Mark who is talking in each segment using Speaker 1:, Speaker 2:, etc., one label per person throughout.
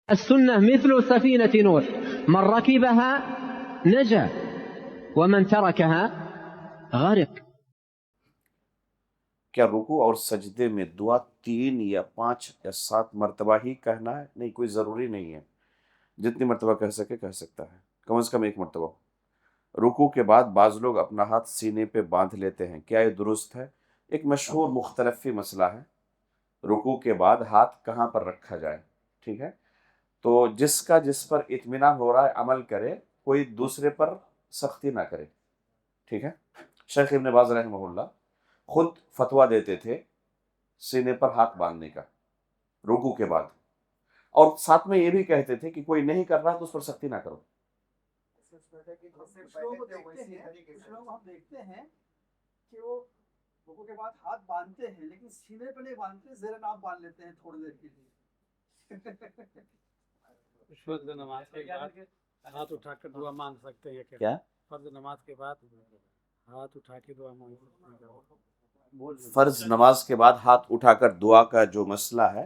Speaker 1: السنة مثل سفينة نوح من ركبها نجا ومن تركها غرق.
Speaker 2: کیا رکوع اور سجدے میں دعا 3 یا 5 یا 7 مرتبہ ہی کہنا ہے؟ نہیں، کوئی ضروری نہیں ہے، جتنی مرتبہ کہہ سکے کہہ سکتا ہے، کم از کم 1 مرتبہ. رکوع کے بعد بعض لوگ اپنا ہاتھ سینے پہ باندھ لیتے ہیں، کیا یہ درست ہے؟ ایک مشہور مختلفی مسئلہ ہے، رکوع کے بعد ہاتھ کہاں پر رکھا جائے. ٹھیک ہے، تو جس پر اطمینان ہو رہا ہے عمل کرے، کوئی دوسرے پر سختی نہ کرے. ٹھیک ہے، شیخ ابن باز رحمہ اللہ خود فتویٰ دیتے تھے سینے پر ہاتھ باندھنے کا رکوع کے بعد، اور ساتھ میں یہ بھی کہتے تھے کہ کوئی نہیں کر رہا تو اس پر سختی نہ کرو.
Speaker 3: کچھ لوگ ہم دیکھتے ہیں کہ وہ رکوع کے بعد ہاتھ باندھتے ہیں لیکن سینے پہ نہیں باندھتے، زیر ناف باندھ لیتے ہیں تھوڑی دیر کے لیے.
Speaker 4: فرض نماز کے بعد ہاتھ اٹھا کر دعا مانگ سکتے ہیں
Speaker 2: کیا؟
Speaker 4: فرض نماز کے بعد ہاتھ اٹھا کے دعا مانگ سکتے ہیں.
Speaker 2: فرض نماز کے بعد ہاتھ اٹھا کر دعا کا جو مسئلہ ہے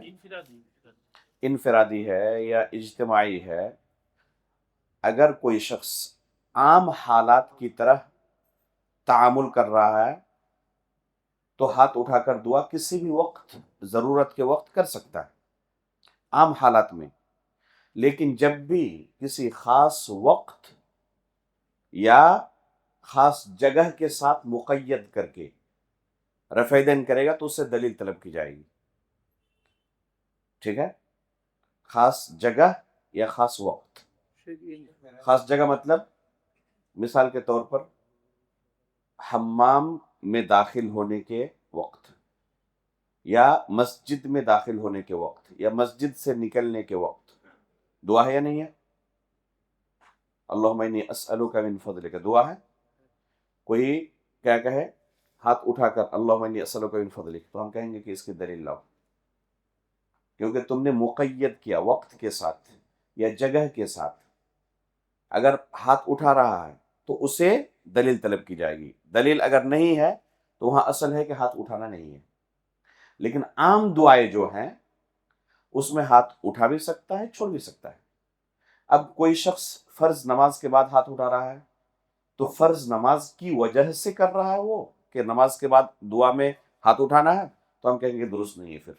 Speaker 2: انفرادی ہے یا اجتماعی ہے، اگر کوئی شخص عام حالات کی طرح تعامل کر رہا ہے تو ہاتھ اٹھا کر دعا کسی بھی وقت ضرورت کے وقت کر سکتا ہے عام حالات میں. لیکن جب بھی کسی خاص وقت یا خاص جگہ کے ساتھ مقید کر کے رفع یدین کرے گا تو اس سے دلیل طلب کی جائے گی. ٹھیک ہے، خاص جگہ یا خاص وقت. خاص جگہ مطلب مثال کے طور پر حمام میں داخل ہونے کے وقت، یا مسجد میں داخل ہونے کے وقت، یا مسجد سے نکلنے کے وقت دعا ہے یا نہیں ہے؟ اللہم انی اسألک من فضلک دعا ہے. کوئی کیا کہے ہاتھ اٹھا کر اللہم انی اسألک من فضلک، تو ہم کہیں گے کہ اس کی دلیل لاؤ، کیونکہ تم نے مقید کیا وقت کے ساتھ یا جگہ کے ساتھ. اگر ہاتھ اٹھا رہا ہے تو اسے دلیل طلب کی جائے گی. دلیل اگر نہیں ہے تو وہاں اصل ہے کہ ہاتھ اٹھانا نہیں ہے. لیکن عام دعائیں جو ہیں اس میں ہاتھ اٹھا بھی سکتا ہے، چھوڑ بھی سکتا ہے. اب کوئی شخص فرض نماز کے بعد ہاتھ اٹھا رہا ہے تو فرض نماز کی وجہ سے کر رہا ہے وہ کہ نماز کے بعد دعا میں ہاتھ اٹھانا ہے، تو ہم کہیں گے درست نہیں ہے پھر.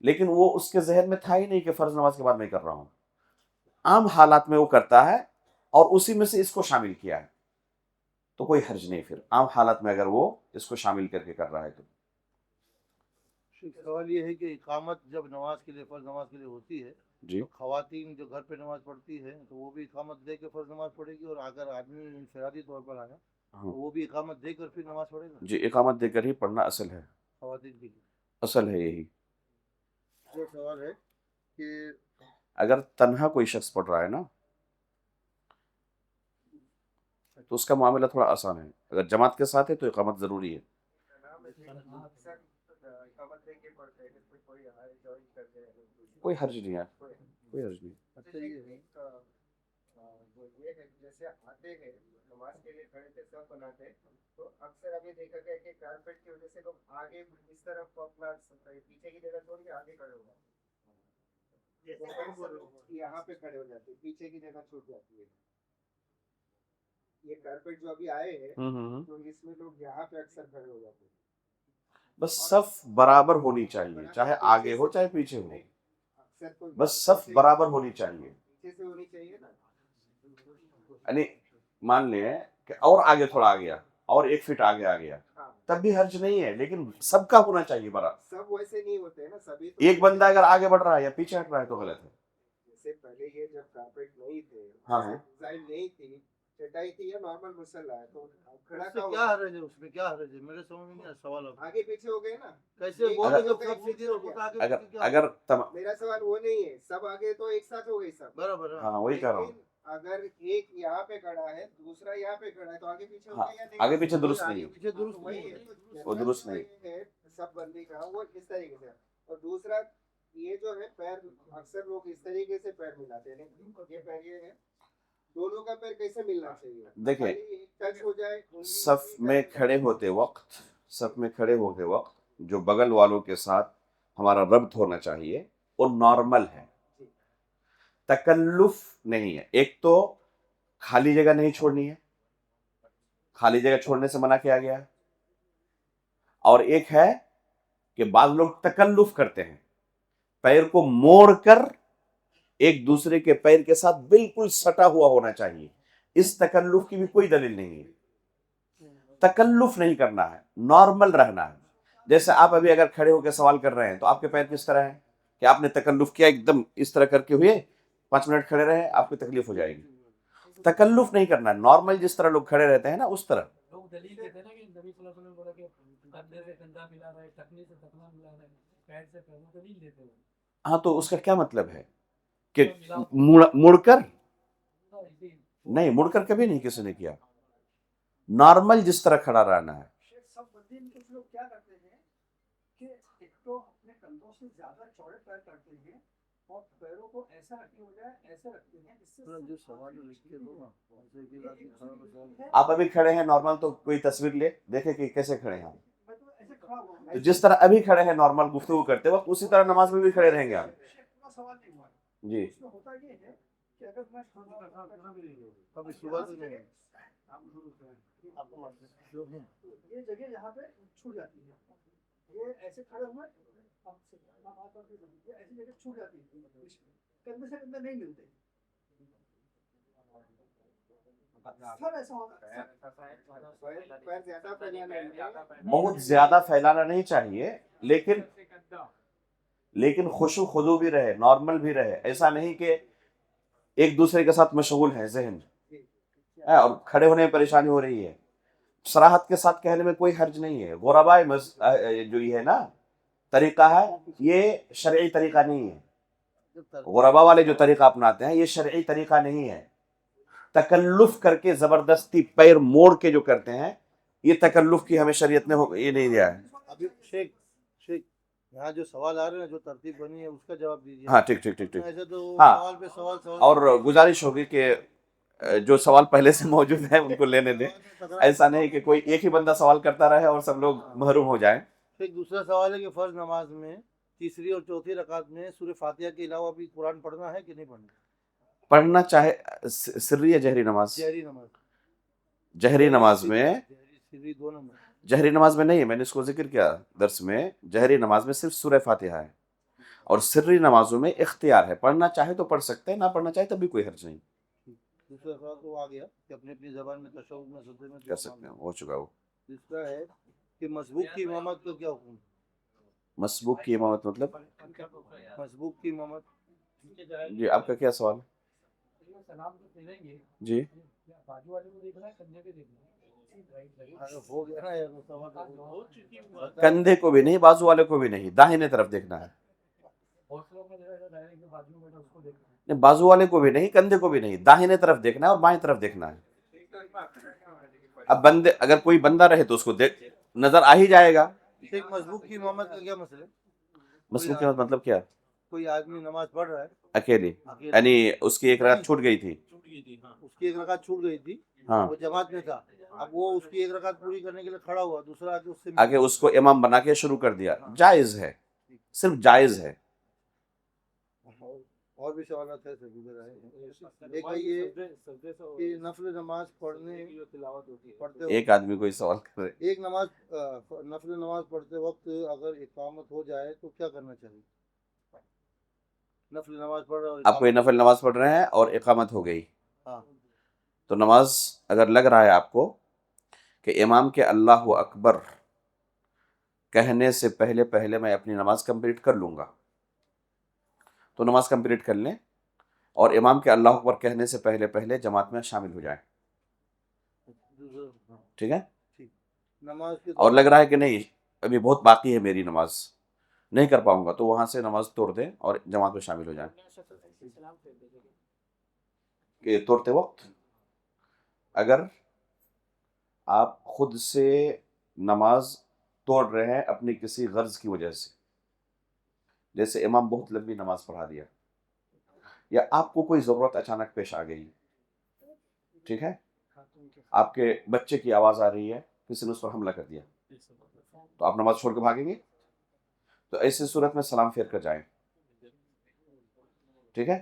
Speaker 2: لیکن وہ اس کے ذہن میں تھا ہی نہیں کہ فرض نماز کے بعد میں کر رہا ہوں، عام حالات میں وہ کرتا ہے اور اسی میں سے اس کو شامل کیا ہے، تو کوئی حرج نہیں پھر عام حالات میں اگر وہ اس کو شامل کر کے کر رہا ہے تو.
Speaker 5: سوال یہ ہے کہ اقامت جب نماز کے لیے فرض نماز کے لیے ہوتی ہے
Speaker 2: جی،
Speaker 5: تو خواتین جو گھر پہ نماز پڑھتی ہے تو وہ بھی اقامت دے کے فرض نماز پڑھے گی، اور اگر آدمی انفرادی طور پر آیا تو وہ بھی اقامت دے کر پھر نماز پڑھے گا؟
Speaker 2: جی، اقامت دے کر ہی پڑھنا اصل ہے،
Speaker 5: خواتین کے لیے
Speaker 2: اصل ہے یہی.
Speaker 5: جو سوال ہے کہ
Speaker 2: اگر تنہا کوئی شخص پڑھ رہا ہے نا تو اس کا معاملہ تھوڑا آسان ہے، اگر جماعت کے ساتھ ہے تو اقامت ضروری ہے. کوئی حرج نہیں ہے، کوئی حرج نہیں.
Speaker 6: جیسے آتے ہیں نماز کے لیے کھڑے تھے سب بناتے تو اکثر ابھی دیکھا گیا کہ کارپیٹ کی وجہ سے لوگ آگے اس طرف اپنا پیچھے کی جگہ چھوڑ کے آگے کھڑے ہو جاتے، یہاں پہ کھڑے ہو جاتے، پیچھے کی جگہ چھوٹ جاتی ہے. یہ کارپیٹ جو ابھی آئے ہیں تو اس میں لوگ یہاں پہ اکثر کھڑے ہو جاتے ہیں.
Speaker 2: بس صف برابر ہونی چاہیے، چاہے آگے ہو چاہے پیچھے ہو، بس صف برابر ہونی چاہیے.
Speaker 6: پیچھے سے ہونی چاہیے نا،
Speaker 2: یعنی مان لیں کہ اور آگے تھوڑا آ گیا اور 1 فٹ آگے آ گیا تب بھی حرج نہیں ہے، لیکن سب کا ہونا چاہیے برابر.
Speaker 6: سب ویسے نہیں ہوتے ہیں نا، سبھی
Speaker 2: ایک بندہ اگر آگے بڑھ رہا ہے یا پیچھے ہٹ رہا ہے تو غلط ہے.
Speaker 6: جیسے پہلے یہ جب کارپیٹ نہیں تھے،
Speaker 2: ہاں
Speaker 6: ڈیزائن نہیں تھی، چٹائی تھی یا نارمل مسلح ہے تو کھڑا
Speaker 5: اس میں کیا حرج ہے؟ اس میں کیا حرج ہے؟ میرے سمجھ میں نہیں آیا سوال.
Speaker 6: آگے پیچھے ہو گئے نا،
Speaker 5: کیسے
Speaker 2: اگر
Speaker 6: میرا سوال وہ نہیں ہے، سب آگے تو ایک ساتھ ہو گئی سب
Speaker 5: برابر.
Speaker 2: ہاں وہی کہہ رہا ہوں،
Speaker 6: اگر ایک یہاں پہ کھڑا ہے دوسرا یہاں پہ کھڑا ہے تو آگے پیچھے ہو گیا یا نہیں؟
Speaker 2: آگے پیچھے درست نہیں،
Speaker 5: پیچھے درست نہیں ہے،
Speaker 2: وہ درست نہیں
Speaker 6: ہے سب بندی کا وہ اس طریقے سے. اور دوسرا یہ جو ہے پیر، اکثر لوگ اس طریقے سے پیر ملاتے ہیں، یہ پیر یہ ہے، دونوں کا پیر کیسے ملنا چاہیے؟
Speaker 2: دیکھیں
Speaker 6: ٹچ ہو جائے.
Speaker 2: صف میں کھڑے ہوتے وقت جو بغل والوں کے ساتھ ہمارا ربط ہونا چاہیے وہ نارمل ہے. تکلف نہیں ہے. ایک تو خالی جگہ نہیں چھوڑنی ہے، خالی جگہ چھوڑنے سے منع کیا گیا ہے، اور ایک ہے کہ بعض لوگ تکلف کرتے ہیں، پیر کو موڑ کر ایک دوسرے کے پیر کے ساتھ بالکل سٹا ہوا ہونا چاہیے. اس تکلف کی بھی کوئی دلیل نہیں ہے. تکلف نہیں کرنا ہے، نارمل رہنا ہے. جیسے آپ ابھی اگر کھڑے ہو کے سوال کر رہے ہیں تو آپ کے پیر کس طرح ہیں کہ آپ نے تکلف کیا، ایک دم اس طرح کر کے ہوئے 5 منٹ کھڑے رہے، آپ کو تکلیف ہو جائے گی. تکلف نہیں کرنا ہے، نارمل جس طرح لوگ کھڑے رہتے ہیں نا اس طرح.
Speaker 4: لوگ دلیل دیتے ہیں نا کہ نبی صلی اللہ علیہ وسلم نے بولا کہ کندھے سے کندھا ملا رہا ہے، ٹخنے سے ٹخنا ملا رہا ہے، پیر سے پیر، دلیل دیتے ہیں.
Speaker 2: ہاں تو اس کا کیا مطلب ہے کہ مڑ کر نہیں، مڑ کر کبھی نہیں کسی نے کیا، نارمل جس طرح کھڑا رہنا ہے.
Speaker 3: سب بندے کچھ لوگ کیا کرتے ہیں کہ ایک تو اپنے کندھوں سے زیادہ چوڑے پیر کرتے ہیں اور پیروں کو ایسا رکھنے بجائے ایسے رکھتے ہیں جس سے
Speaker 5: جو سوال لکھ کے دو نا ایسے کہ
Speaker 2: آپ ابھی کھڑے ہیں نارمل، تو کوئی تصویر لے دیکھیں کہ کیسے کھڑے ہیں.
Speaker 3: میں تو ایسے کھڑا ہوا ہوں.
Speaker 2: تو جس طرح ابھی کھڑے ہیں نارمل گفتگو کرتے وقت، اسی طرح نماز میں بھی کھڑے رہیں گے آپ.
Speaker 3: پورا سوال نہیں ہوا.
Speaker 2: جی
Speaker 3: اس میں ہوتا یہ ہے کہ اگر میں
Speaker 5: ابھی صبح سے نہیں
Speaker 3: یہ جگہ یہاں پہ چھوٹ جاتی ہے، یہ ایسے کھڑے ہوئے یہ ایسی جگہ چھوٹ جاتی ہے، کندھے سے کندھے نہیں ملتے. سر ایسا ہوتا
Speaker 2: بہت زیادہ پھیلانا نہیں چاہیے، لیکن خشوع خضوع بھی رہے، نارمل بھی رہے. ایسا نہیں کہ ایک دوسرے کے ساتھ مشغول ہے ذہن اور کھڑے ہونے میں پریشانی ہو رہی ہے. صراحت کے ساتھ کہنے میں کوئی حرج نہیں ہے. غرباء جو یہ ہے نا طریقہ ہے، یہ شرعی طریقہ نہیں ہے. غرباء والے جو طریقہ اپناتے ہیں یہ شرعی طریقہ نہیں ہے. تکلف کر کے زبردستی پیر موڑ کے جو کرتے ہیں، یہ تکلف کی ہمیں شریعت نے یہ نہیں دیا ہے.
Speaker 5: ابھی شیخ یہاں جو سوال آ رہے ہیں، جو ترتیب بنی ہے اس کا جواب دیجیے.
Speaker 2: ہاں ٹھیک.
Speaker 5: ایسے تو
Speaker 2: ہاں،
Speaker 5: سوال پہ سوال
Speaker 2: اور گزارش ہوگی کہ جو سوال پہلے سے موجود ہیں ان کو لینے دیں. ایسا نہیں کہ کوئی ایک ہی بندہ سوال کرتا رہے اور سب لوگ محروم ہو جائیں.
Speaker 5: ایک دوسرا سوال ہے کہ فرض نماز میں تیسری اور چوتھی رکعت میں سورہ فاتحہ کے علاوہ بھی قرآن پڑھنا ہے کہ نہیں
Speaker 2: پڑھنا چاہے سری یا جہری نماز؟ جہری نماز میں
Speaker 5: سری دونوں میں.
Speaker 2: جہری نماز میں نہیں ہے، میں نے اس کو ذکر کیا درس میں. جہری نماز میں صرف سورہ فاتحہ ہے، اور سری نمازوں میں اختیار ہے، پڑھنا چاہے تو پڑھ سکتے ہیں، نہ پڑھنا چاہے تب بھی کوئی حرج نہیں.
Speaker 5: دوسرا سوال تو آ گیا کہ اپنی اپنی زبان میں تشہد میں سجدے میں
Speaker 2: کر سکتے ہیں، ہو چکا وہ.
Speaker 5: تیسرا ہے کہ مسبوق کی امامت کا کیا حکم؟
Speaker 2: مسبوق کی امامت مطلب؟
Speaker 5: مسبوق کی امامت.
Speaker 2: جی آپ کا کیا سوال ہے؟ جی
Speaker 5: ہو گیا نا یہ سوال.
Speaker 2: کندھے کو بھی نہیں، بازو والے کو بھی نہیں، داہنے طرف دیکھنا ہے. بازو والے کو بھی نہیں، کندھے کو بھی نہیں، داہنے طرف دیکھنا ہے اور بائیں طرف دیکھنا ہے. اب بندے اگر کوئی بندہ رہے تو اس کو نظر آ ہی جائے گا.
Speaker 5: مسبوق کی امامت کا کیا مسئلہ ہے؟
Speaker 2: مسبوق کی امامت مطلب کیا؟
Speaker 5: کوئی آدمی نماز پڑھ رہا ہے
Speaker 2: اکیلی، یعنی اس کی ایک رکعت چھوٹ گئی تھی.
Speaker 5: اس کی ایک رکعت چھوٹ گئی تھی،
Speaker 2: ہاں،
Speaker 5: وہ جماعت میں تھا. اب وہ اس کی ایک رکعت پوری کرنے کے لیے کھڑا ہوا، دوسرا آگے اس سے
Speaker 2: آگے اس کو امام بنا کے شروع کر دیا. جائز ہے، صرف جائز ہے.
Speaker 5: اور بھی سوالات ہیں ایک ہے یہ کہ نفل نماز پڑھتے
Speaker 2: ایک آدمی کوئی سوال کر رہے.
Speaker 5: ایک نفل نماز پڑھتے وقت اگر اقامت ہو جائے تو کیا کرنا چاہیے؟ نفل نماز پڑھ رہا
Speaker 2: آپ کوئی نفل نماز پڑھ رہے ہیں اور اقامت ہو گئی،
Speaker 5: ہاں،
Speaker 2: تو نماز اگر لگ رہا ہے آپ کو کہ امام کے اللہ اکبر کہنے سے پہلے میں اپنی نماز کمپلیٹ کر لوں گا، تو نماز کمپلیٹ کر لیں اور امام کے اللہ اکبر کہنے سے پہلے جماعت میں شامل ہو جائیں. ٹھیک ہے. اور لگ رہا ہے کہ نہیں ابھی بہت باقی ہے میری نماز، نہیں کر پاؤں گا، تو وہاں سے نماز توڑ دیں اور جماعت میں شامل ہو جائیں. کہ توڑتے وقت اگر آپ خود سے نماز توڑ رہے ہیں اپنی کسی غرض کی وجہ سے، جیسے امام بہت لمبی نماز پڑھا دیا، یا آپ کو کوئی ضرورت اچانک پیش آ گئی، ٹھیک ہے، آپ کے بچے کی آواز آ رہی ہے، کسی نے اس پر حملہ کر دیا، تو آپ نماز چھوڑ کے بھاگیں گے؟ تو ایسی صورت میں سلام پھیر کر جائیں. ٹھیک ہے.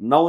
Speaker 2: 9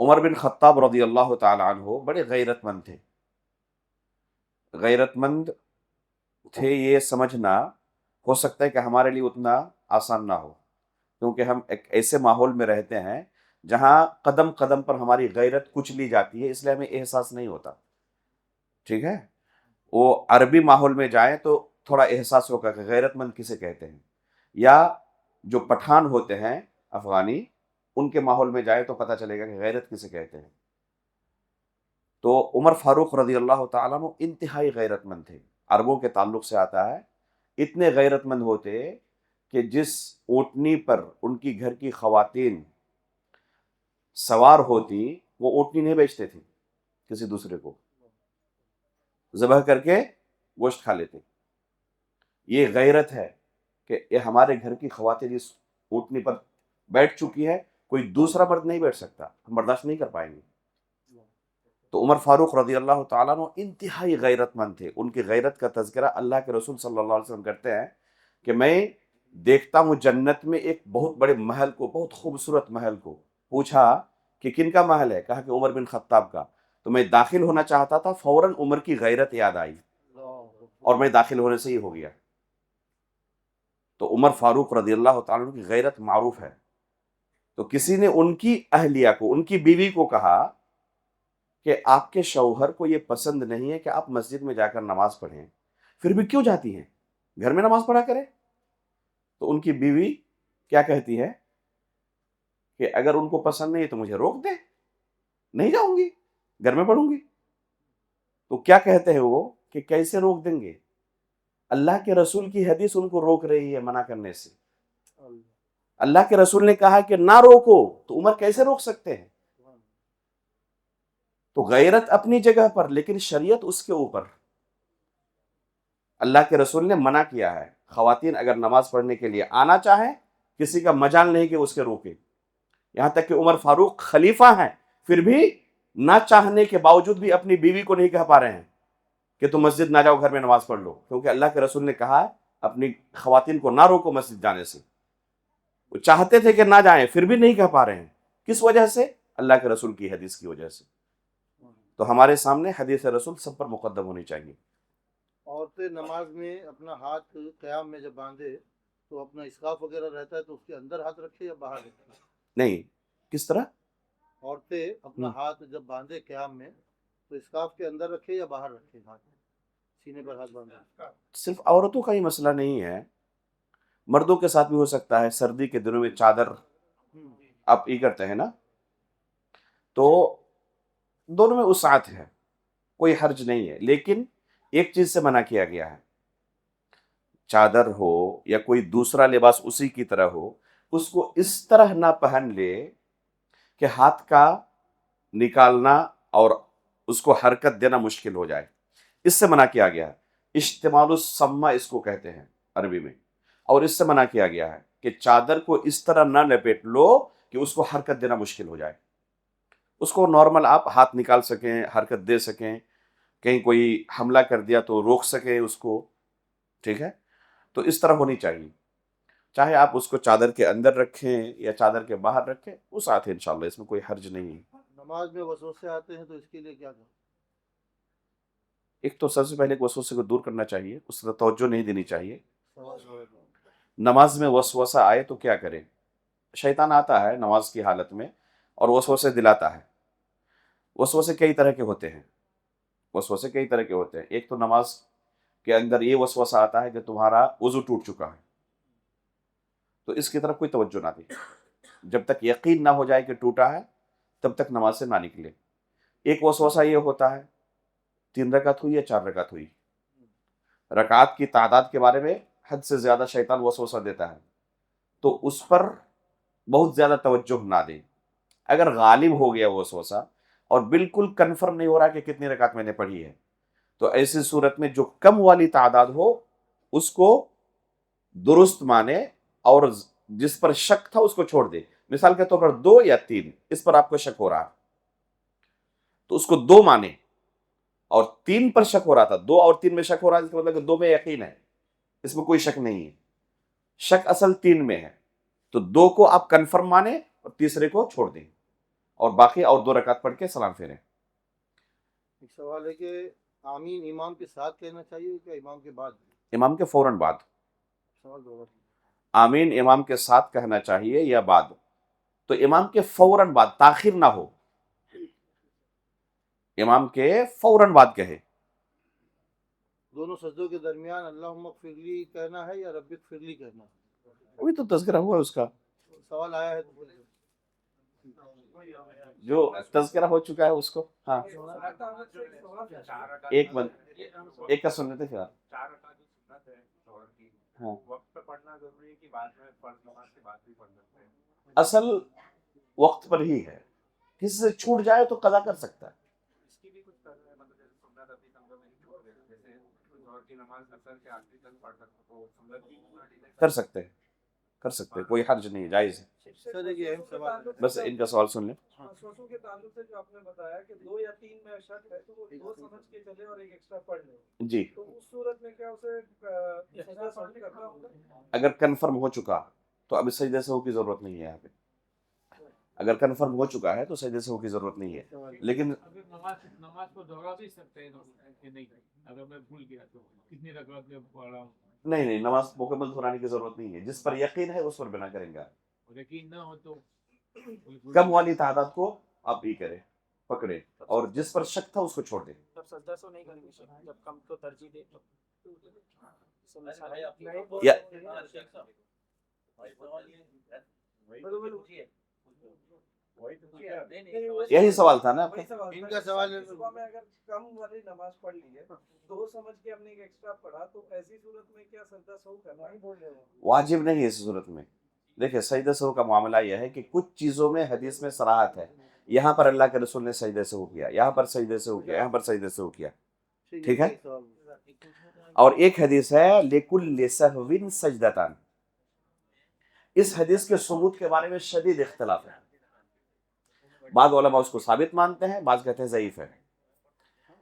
Speaker 2: عمر بن خطاب رضی اللہ تعالی عنہ بڑے غیرت مند تھے. غیرت مند تھے یہ سمجھنا ہو سکتا ہے کہ ہمارے لیے اتنا آسان نہ ہو، کیونکہ ہم ایک ایسے ماحول میں رہتے ہیں جہاں قدم قدم پر ہماری غیرت کچلی جاتی ہے، اس لیے ہمیں احساس نہیں ہوتا. ٹھیک ہے، وہ عربی ماحول میں جائیں تو تھوڑا احساس ہوگا کہ غیرت مند کسے کہتے ہیں، یا جو پٹھان ہوتے ہیں افغانی، ان کے ماحول میں جائے تو پتہ چلے گا کہ غیرت کسے کہتے ہیں. تو عمر فاروق رضی اللہ تعالیٰ عنہ انتہائی غیرت مند تھے. عربوں کے تعلق سے آتا ہے اتنے غیرت مند ہوتے کہ جس اونٹنی پر ان کی گھر کی خواتین سوار ہوتی وہ اونٹنی نہیں بیچتے تھے، کسی دوسرے کو ذبح کر کے گوشت کھا لیتے. یہ غیرت ہے کہ یہ ہمارے گھر کی خواتین اس اونٹنی پر بیٹھ چکی ہے، کوئی دوسرا مرد نہیں بیٹھ سکتا، ہم برداشت نہیں کر پائیں گے. تو عمر فاروق رضی اللہ تعالیٰ عنہ انتہائی غیرت مند تھے. ان کی غیرت کا تذکرہ اللہ کے رسول صلی اللہ علیہ وسلم کرتے ہیں کہ میں دیکھتا ہوں جنت میں ایک بہت بڑے محل کو، بہت خوبصورت محل کو. پوچھا کہ کن کا محل ہے؟ کہا کہ عمر بن خطاب کا. تو میں داخل ہونا چاہتا تھا، فوراً عمر کی غیرت یاد آئی اور میں داخل ہونے سے ہی ہو گیا. تو عمر فاروق رضی اللہ تعالیٰ عنہ کی غیرت معروف ہے. تو کسی نے ان کی اہلیہ کو، ان کی بیوی کو کہا کہ آپ کے شوہر کو یہ پسند نہیں ہے کہ آپ مسجد میں جا کر نماز پڑھیں، پھر بھی کیوں جاتی ہیں؟ گھر میں نماز پڑھا کریں. تو ان کی بیوی کیا کہتی ہے کہ اگر ان کو پسند نہیں ہے تو مجھے روک دیں، نہیں جاؤں گی، گھر میں پڑھوں گی. تو کیا کہتے ہیں وہ کہ کیسے روک دیں گے؟ اللہ کے رسول کی حدیث ان کو روک رہی ہے منع کرنے سے. اللہ کے رسول نے کہا کہ نہ روکو، تو عمر کیسے روک سکتے ہیں؟ تو غیرت اپنی جگہ پر، لیکن شریعت اس کے اوپر. اللہ کے رسول نے منع کیا ہے، خواتین اگر نماز پڑھنے کے لیے آنا چاہیں، کسی کا مجال نہیں کہ اس کے روکے. یہاں تک کہ عمر فاروق خلیفہ ہیں، پھر بھی نہ چاہنے کے باوجود بھی اپنی بیوی کو نہیں کہہ پا رہے ہیں کہ تم مسجد نہ جاؤ، گھر میں نماز پڑھ لو، کیونکہ اللہ کے رسول نے کہا ہے اپنی خواتین کو نہ روکو مسجد جانے سے. وہ چاہتے تھے کہ نہ جائیں، پھر بھی نہیں کہہ پا رہے ہیں. کس وجہ سے؟ اللہ کے رسول کی حدیث کی وجہ سے. تو ہمارے سامنے حدیث رسول سب پر مقدم ہونی چاہیے.
Speaker 5: عورتیں نماز میں اپنا ہاتھ قیام میں جب باندھے تو اپنا اسکارف وغیرہ رہتا ہے تو اس کے اندر ہاتھ رکھے یا باہر رکھے؟
Speaker 2: نہیں، کس طرح؟
Speaker 5: عورتیں اپنا ہاتھ جب باندھے قیام میں تو اسکارف کے اندر رکھے یا باہر رکھے؟ ہاتھ سینے پر ہاتھ باندھے.
Speaker 2: صرف عورتوں کا ہی مسئلہ نہیں ہے، مردوں کے ساتھ بھی ہو سکتا ہے. سردی کے دنوں میں چادر آپ یہ کرتے ہیں نا، تو دونوں میں وسعت ہے، کوئی حرج نہیں ہے. لیکن ایک چیز سے منع کیا گیا ہے، چادر ہو یا کوئی دوسرا لباس اسی کی طرح ہو، اس کو اس طرح نہ پہن لے کہ ہاتھ کا نکالنا اور اس کو حرکت دینا مشکل ہو جائے. اس سے منع کیا گیا ہے. اشتمال السمہ اس کو کہتے ہیں عربی میں. اور اس سے منع کیا گیا ہے کہ چادر کو اس طرح نہ لپیٹ لو کہ اس کو حرکت دینا مشکل ہو جائے. اس کو نارمل آپ ہاتھ نکال سکیں، حرکت دے سکیں، کہیں کوئی حملہ کر دیا تو روک سکیں اس کو. ٹھیک ہے، تو اس طرح ہونی چاہیے. چاہے آپ اس کو چادر کے اندر رکھیں یا چادر کے باہر رکھیں، اس آتے ہیں انشاءاللہ، اس میں کوئی حرج نہیں ہے.
Speaker 5: نماز میں وسوسے آتے ہیں تو اس کے لیے کیا کریں؟
Speaker 2: ایک تو سب سے پہلے وسوسے کو دور کرنا چاہیے، اس طرح توجہ نہیں دینی چاہیے. نماز میں وسوسہ آئے تو کیا کریں؟ شیطان آتا ہے نماز کی حالت میں اور وسوسے دلاتا ہے. وسوسے کئی طرح کے ہوتے ہیں. ایک تو نماز کے اندر یہ وسوسہ آتا ہے کہ تمہارا وضو ٹوٹ چکا ہے، تو اس کی طرف کوئی توجہ نہ دے. جب تک یقین نہ ہو جائے کہ ٹوٹا ہے تب تک نماز سے نہ نکلے. ایک وسوسہ یہ ہوتا ہے 3 رکعت ہوئی یا 4 رکعت ہوئی، رکعات کی تعداد کے بارے میں حد سے زیادہ شیطان وسوسہ دیتا ہے، تو اس پر بہت زیادہ توجہ نہ دیں. اگر غالب ہو گیا وسوسہ اور بالکل کنفرم نہیں ہو رہا کہ کتنی رکعت میں نے پڑھی ہے، تو ایسی صورت میں جو کم والی تعداد ہو اس کو درست مانے، اور جس پر شک تھا اس کو چھوڑ دے. مثال کے طور پر 2 یا 3، اس پر آپ کو شک ہو رہا تو اس کو 2 مانے، اور 3 پر شک ہو رہا تھا، 2 اور 3 میں شک ہو رہا ہے، اس کا مطلب کہ 2 میں یقین ہے، اس میں کوئی شک نہیں ہے. شک اصل 3 میں ہے، تو 2 کو آپ کنفرم مانے اور تیسرے کو چھوڑ دیں. اور باقی اور 2 رکعت پڑھ کے سلام پھیریں.
Speaker 5: ایک سوال ہے کہ آمین امام کے ساتھ کہنا چاہیے کہ امام کے بعد؟
Speaker 2: امام کے فوراً بعد.
Speaker 5: سوال دوبارہ.
Speaker 2: آمین امام کے ساتھ کہنا چاہیے یا بعد؟ تو امام کے فوراً بعد، تاخیر نہ ہو، امام کے فوراً بعد کہے.
Speaker 5: دونوں سجدوں کے درمیان اللہم اغفر لی کہنا ہے یا رب اغفر لی کہنا ہے؟
Speaker 2: ابھی تو تذکرہ ہوا ہے اس کا،
Speaker 5: سوال آیا ہے
Speaker 2: جو تذکرہ ہو چکا ہے اس کو. ہاں ایک کا سن لیتے پھر آپ.
Speaker 7: 4 رکعت جو سنت ہے ظہر کی،
Speaker 2: ہاں
Speaker 7: وقت پہ پڑھنا ضروری ہے کہ بعد میں فرض نماز کے بعد بھی پڑھ سکتے ہیں؟
Speaker 2: اصل وقت پر ہی ہے، کسی سے چھوٹ جائے تو قضا کر سکتا ہے.
Speaker 7: اس کی بھی کچھ طرح ہے، مطلب جیسے سنت ابھی سمجھو میں چھوڑ گئے، جیسے ظہر کی نماز اثر کے آخری تک پڑھ سکتا تو سنت بھی
Speaker 2: کر سکتے ہیں، کر سکتے ہیں، کوئی حرج نہیں، جائز ہے.
Speaker 5: سر ایک اہم سوال ہے.
Speaker 2: بس ان کا سوال سن لیں.
Speaker 4: وسوسوں کے تعلق سے جو آپ نے بتایا کہ 2 یا 3 میں شک ہے تو وہ 2 سمجھ کے چلے اور ایک ایکسٹرا پڑھ لے،
Speaker 2: جی
Speaker 4: تو اس صورت میں کیا اسے سجدہ سہو کرنا ہوگا؟
Speaker 2: اگر کنفرم ہو چکا تو اب سجدے سہو کی ضرورت نہیں ہے. یہاں پہ اگر کنفرم ہو چکا ہے تو سجدے سہو کی ضرورت نہیں ہے. لیکن
Speaker 8: نماز کو دوہرا بھی سکتے ہیں کہ نہیں؟ اگر میں بھول گیا تو کتنی رکعت میں پڑھا ہوں؟
Speaker 2: نہیں، نماز مکمل دہرانے کی ضرورت نہیں ہے. جس پر یقین ہے اس پر بنا کریں گے.
Speaker 8: اور یقین نہ ہو تو
Speaker 2: کم والی تعداد کو آپ یہ کریں، پکڑے، اور جس پر شک تھا اس کو چھوڑ دیں.
Speaker 9: جب سجدہ سو نہیں کریں گے جب کم تو ترجیح دے
Speaker 2: یہی سوال تھا نا آپ کا.
Speaker 5: ان کا سوال ہے
Speaker 4: صبح میں اگر کم والی نماز پڑھ لی ہے 2 سمجھ کے ہم نے ایک ایکسٹرا پڑھا تو ایسی صورت میں کیا سجدہ سہو کرنا ہے؟
Speaker 2: واجب نہیں ہے اس صورت میں. دیکھیں سجدہ سہو کا معاملہ یہ ہے کہ کچھ چیزوں میں حدیث میں صراحت ہے. یہاں پر اللہ کے رسول نے سجدہ سہو کیا، یہاں پر سجدہ سہو کیا، یہاں پر سجدہ سہو کیا. ٹھیک ہے. اور ایک حدیث ہے لِكُلِّ سَهْوٍ سَجْدَتان. اس حدیث کے ثبوت کے بارے میں شدید اختلاف ہے. بعض علماء اس کو ثابت مانتے ہیں، بعض کہتے ہیں ضعیف ہے.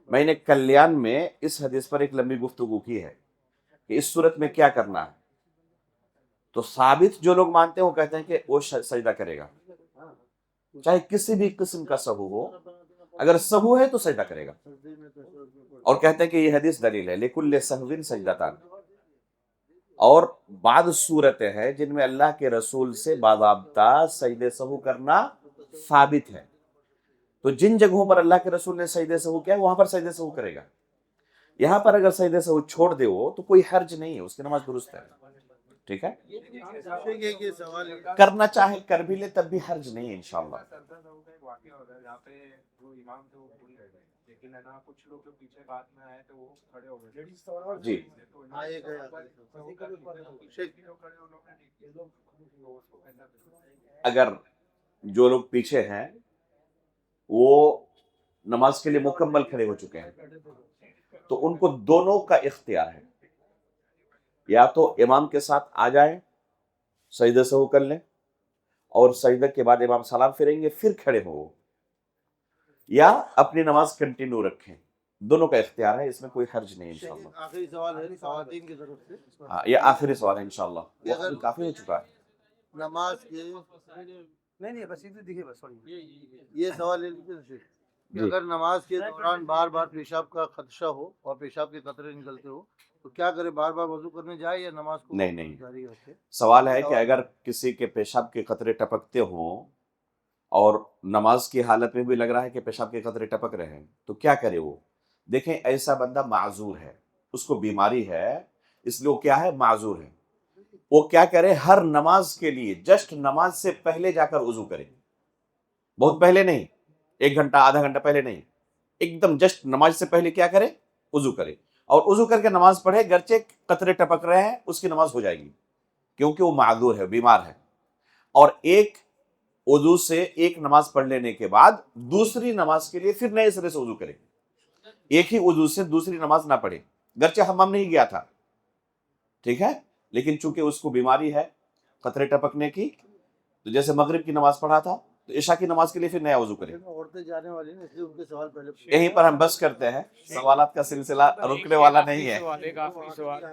Speaker 2: میں نے کلیان میں اس حدیث پر ایک لمبی گفتگو کی ہے کہ اس صورت میں کیا کرنا ہے. تو ثابت جو لوگ مانتے ہیں وہ کہتے ہیں کہ وہ سجدہ کرے گا، چاہے کسی بھی قسم کا سہو ہو. اگر سہو ہے تو سجدہ کرے گا، اور کہتے ہیں کہ یہ حدیث دلیل ہے لِكُلِّ سَهْوٍ سَجْدَتان. اور بعض صورتیں ہیں جن میں اللہ کے رسول سے باضابطہ سجدہ سہو کرنا ثابت ہے. تو جن جگہوں پر اللہ کے رسول نے سجدہ سہو کیا وہاں پر سجدہ سہو کرے گا. یہاں پر اگر سجدہ سہو چھوڑ دے وہ تو کوئی حرج نہیں ہے، اس کی نماز درست ہے. ٹھیک ہے. کرنا چاہے کر بھی لے تب بھی حرج نہیں ہے انشاءاللہ.
Speaker 7: واقعہ ہوتا ہے جہاں پہ جو امام تھے وہ بھول گئے، لیکن ہے نا کچھ لوگ جو پیچھے بعد میں آئے تو وہ کھڑے ہو گئے.
Speaker 2: جی اگر جو لوگ پیچھے ہیں وہ نماز کے لیے مکمل کھڑے ہو چکے ہیں تو ان کو دونوں کا اختیار ہے. یا تو امام کے ساتھ آ جائیں، سجدہ سہو کر لیں، اور سجدہ کے بعد امام سلام پھیریں گے پھر کھڑے ہو، یا اپنی نماز کنٹینیو رکھیں. دونوں کا اختیار ہے، اس میں کوئی حرج نہیں انشاءاللہ.
Speaker 5: آخری سوال ہے خواتین کی طرف سے.
Speaker 2: ہاں یہ آخری سوال ہے انشاءاللہ، وقت کافی ہو چکا ہے.
Speaker 5: نماز کے
Speaker 3: نہیں بس ادھر دیکھیے بس
Speaker 5: یہ سوال ہے کہ اگر نماز کے دوران بار بار پیشاب کا خدشہ ہو اور پیشاب کے قطرے نکلتے ہو تو کیا کرے؟ بار بار وضو کرنے جائے یا نماز کو
Speaker 2: نہیں.
Speaker 5: جاری رکھے؟
Speaker 2: سوال ہے کہ اگر کسی کے پیشاب کے قطرے ٹپکتے ہوں اور نماز کی حالت میں بھی لگ رہا ہے کہ پیشاب کے قطرے ٹپک رہے ہیں تو کیا کرے وہ؟ دیکھیں ایسا بندہ معذور ہے، اس کو بیماری ہے، اس لیے وہ کیا ہے؟ معذور ہے. وہ کیا کرے؟ ہر نماز کے لیے جسٹ نماز سے پہلے جا کر وضو کرے. بہت پہلے نہیں، 1 گھنٹہ آدھا گھنٹہ پہلے نہیں، ایک دم جسٹ نماز سے پہلے کیا کرے؟ وضو کرے. اور وضو کر کے نماز پڑھے، گرچہ قطرے ٹپک رہے ہیں اس کی نماز ہو جائے گی کیونکہ وہ معذور ہے، بیمار ہے. اور ایک وضو سے ایک نماز پڑھ لینے کے بعد دوسری نماز کے لیے پھر نئے سرے سے وضو کرے. ایک ہی وضو سے دوسری نماز نہ پڑھے، گرچہ حمام نہیں گیا تھا، ٹھیک ہے، لیکن چونکہ اس کو بیماری ہے قطرے ٹپکنے کی، تو جیسے مغرب کی نماز پڑھا تھا تو عشاء کی نماز کے لیے پھر نیا وضو کرے.
Speaker 5: عورتیں جانے والی ہیں اس لیے ان کے سوال پہلے
Speaker 2: یہیں پر ہم بس کرتے ہیں، سوالات کا سلسلہ رکنے والا نہیں ہے.
Speaker 8: ایک آخری سوال